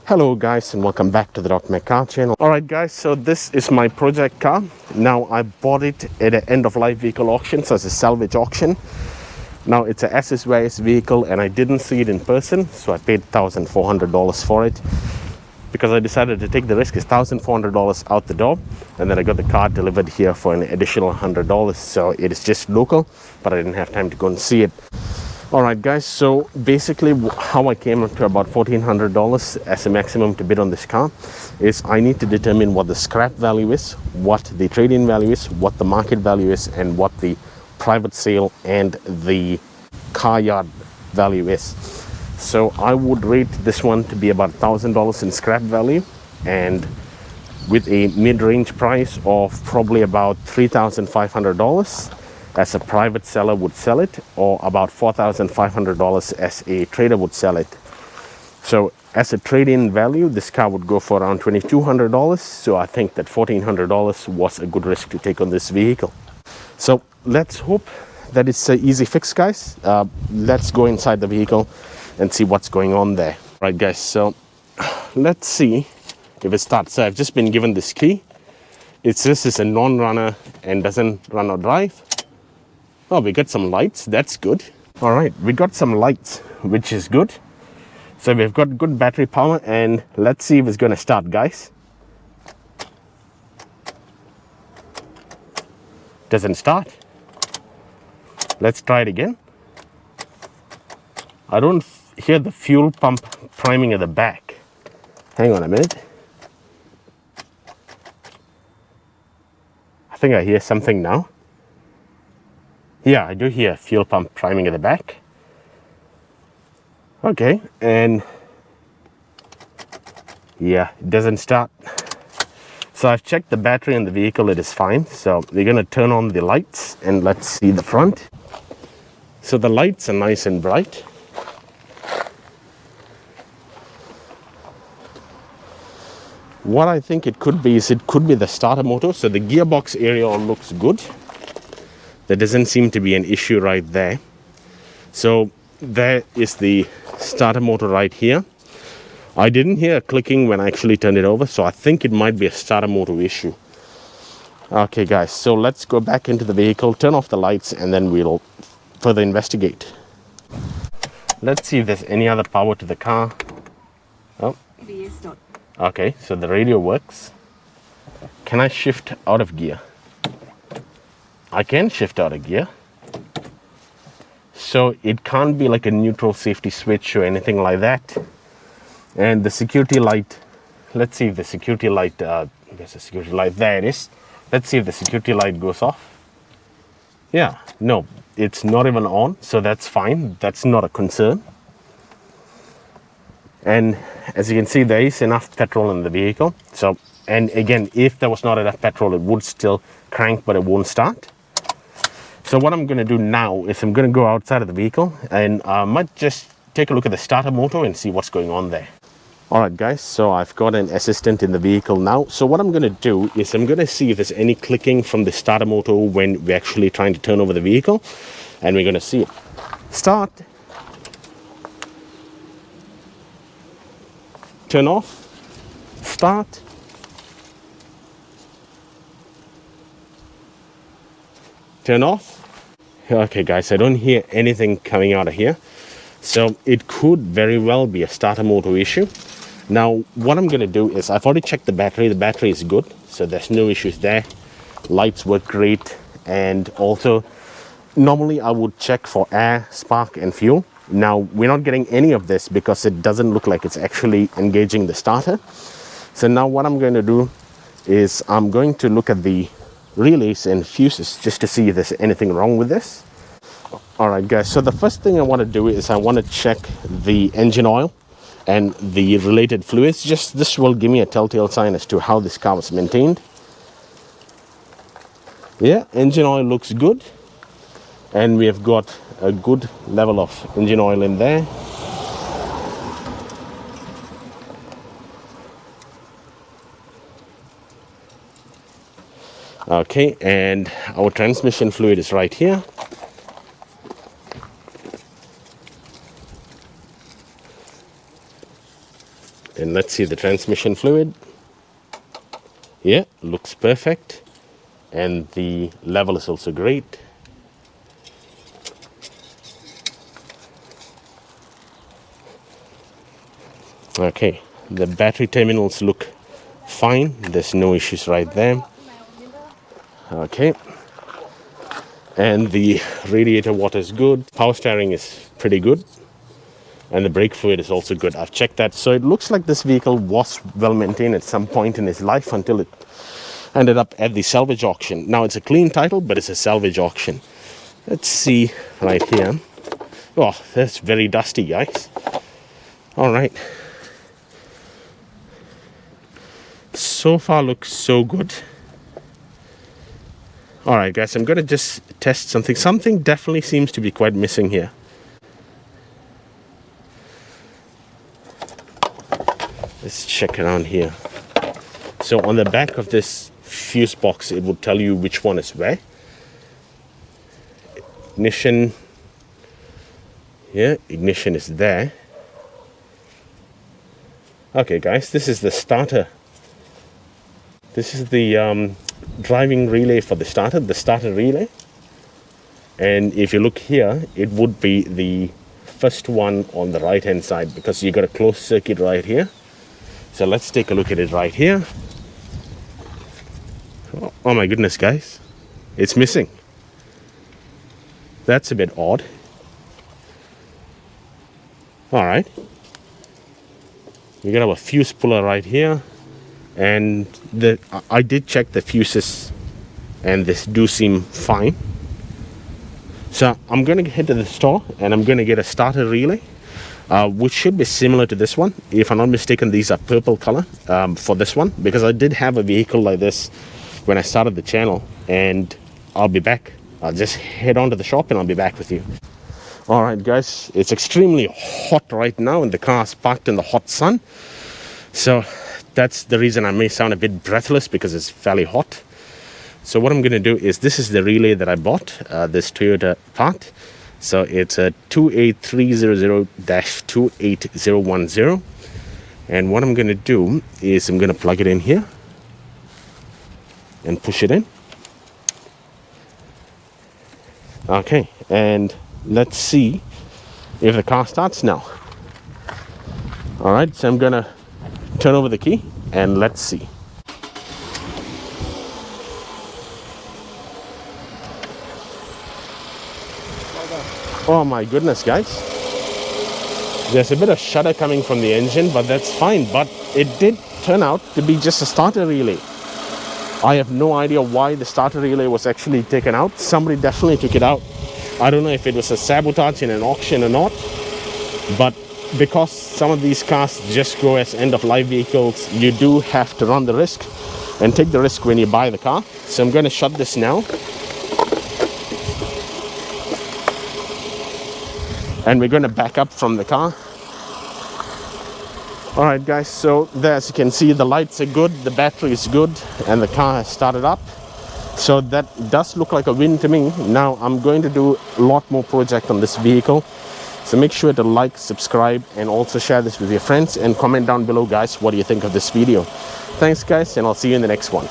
Hello guys, and welcome back to the DocMack car channel. Alright guys, so this is my project car. Now I bought it at an end of life vehicle auction, so it's a salvage auction. Now it's a SSYS vehicle and I didn't see it in person, so I paid $1,400 for it. Because I decided to take the risk, it's $1,400 out the door, and then I got the car delivered here for an additional $100. So it is just local, but I didn't have time to go and see it. Alright guys, so basically how I came up to about $1,400 as a maximum to bid on this car is I need to determine what the scrap value is, what the trade-in value is, what the market value is, and what the private sale and the car yard value is. So I would rate this one to be about $1,000 in scrap value, and with a mid-range price of probably about $3,500 as a private seller would sell it, or about $4,500 as a trader would sell it. So as a trade-in value, this car would go for around $2,200. So I think that $1,400 was a good risk to take on this vehicle. So let's hope that it's an easy fix, guys. Let's go inside the vehicle and see what's going on there. Right guys, so let's see if it starts. So I've just been given this key. It says it's a non-runner and doesn't run or drive. Oh, we got some lights, that's good. All right, we got some lights, which is good. So we've got good battery power, and let's see if it's gonna start, guys. Doesn't start. Let's try it again. I don't hear the fuel pump priming at the back. Hang on a minute. I think I hear something now. Yeah, I do hear fuel pump priming at the back. Okay, and yeah, it doesn't start. So I've checked the battery in the vehicle, it is fine. So we're gonna turn on the lights and let's see the front. So the lights are nice and bright. What I think it could be is it could be the starter motor. So the gearbox area all looks good. There doesn't seem to be an issue right there. So there is the starter motor right here. I didn't hear a clicking when I actually turned it over, so I think it might be a starter motor issue. Okay guys, so let's go back into the vehicle, turn off the lights, and then we'll further investigate. Let's see if there's any other power to the car. Oh. Okay, so the radio works. Can I shift out of gear? I can shift out of gear. So it can't be like a neutral safety switch or anything like that. And the security light, let's see if the security light, there's a security light, there it is. Let's see if the security light goes off. Yeah, no, it's not even on, so that's fine. That's not a concern. And as you can see, there is enough petrol in the vehicle. So, and again, if there was not enough petrol, it would still crank, but it won't start. So what I'm going to do now is I'm going to go outside of the vehicle and I might just take a look at the starter motor and see what's going on there. Alright guys, so I've got an assistant in the vehicle now. So what I'm going to do is I'm going to see if there's any clicking from the starter motor when we're actually trying to turn over the vehicle. And we're going to see it. Start. Turn off. Start. Turn off. Okay guys, I don't hear anything coming out of here. So it could very well be a starter motor issue. Now what I'm going to do is I've already checked the battery. The battery is good, so there's no issues there. Lights work great. And also normally I would check for air, spark and fuel. Now we're not getting any of this because it doesn't look like it's actually engaging the starter. So now what I'm going to do is I'm going to look at the relays and fuses just to see if there's anything wrong with this. Alright guys, so the first thing I want to do is I want to check the engine oil and the related fluids. Just this will give me a telltale sign as to how this car was maintained. Yeah, engine oil looks good, and we have got a good level of engine oil in there. Okay, and our transmission fluid is right here. And let's see the transmission fluid. Yeah, looks perfect. And the level is also great. Okay, the battery terminals look fine. There's no issues right there. Okay. And the radiator water is good. Power steering is pretty good. And the brake fluid is also good. I've checked that. So it looks like this vehicle was well maintained at some point in its life until it ended up at the salvage auction. Now it's a clean title, but it's a salvage auction. Let's see right here. Oh, that's very dusty, guys. All right. So far looks so good. All right, guys, I'm going to just test something. Something definitely seems to be quite missing here. Let's check around here. So on the back of this fuse box, it would tell you which one is where. Ignition. Yeah, ignition is there. Okay, guys, this is the starter. This is the driving relay for the starter relay. And if you look here, it would be the first one on the right hand side because you got a closed circuit right here. So let's take a look at it right here. Oh my goodness, guys, it's missing. That's a bit odd. All right, we got our fuse puller right here. And I did check the fuses and this do seem fine. So I'm going to head to the store and I'm going to get a starter relay, which should be similar to this one. If I'm not mistaken, these are purple color for this one, because I did have a vehicle like this when I started the channel. And I'll be back. I'll just head on to the shop and I'll be back with you. All right, guys, it's extremely hot right now and the car is parked in the hot sun. So that's the reason I may sound a bit breathless, because it's fairly hot. So what I'm going to do is, this is the relay that I bought, this Toyota part. So it's a 28300-28010. And what I'm going to do is I'm going to plug it in here and push it in. Okay, and let's see if the car starts now. All right, so I'm going to turn over the key and let's see. Oh my goodness, guys. There's a bit of shudder coming from the engine, but that's fine. But it did turn out to be just a starter relay. I have no idea why the starter relay was actually taken out. Somebody definitely took it out. I don't know if it was a sabotage in an auction or not, but because some of these cars just go as end-of-life vehicles, you do have to run the risk and take the risk when you buy the car. So I'm going to shut this now. And we're going to back up from the car. All right, guys, so there, as you can see, the lights are good, the battery is good, and the car has started up. So that does look like a win to me. Now I'm going to do a lot more project on this vehicle. So make sure to like, subscribe, and also share this with your friends, and comment down below, guys, what do you think of this video. Thanks, guys, and I'll see you in the next one.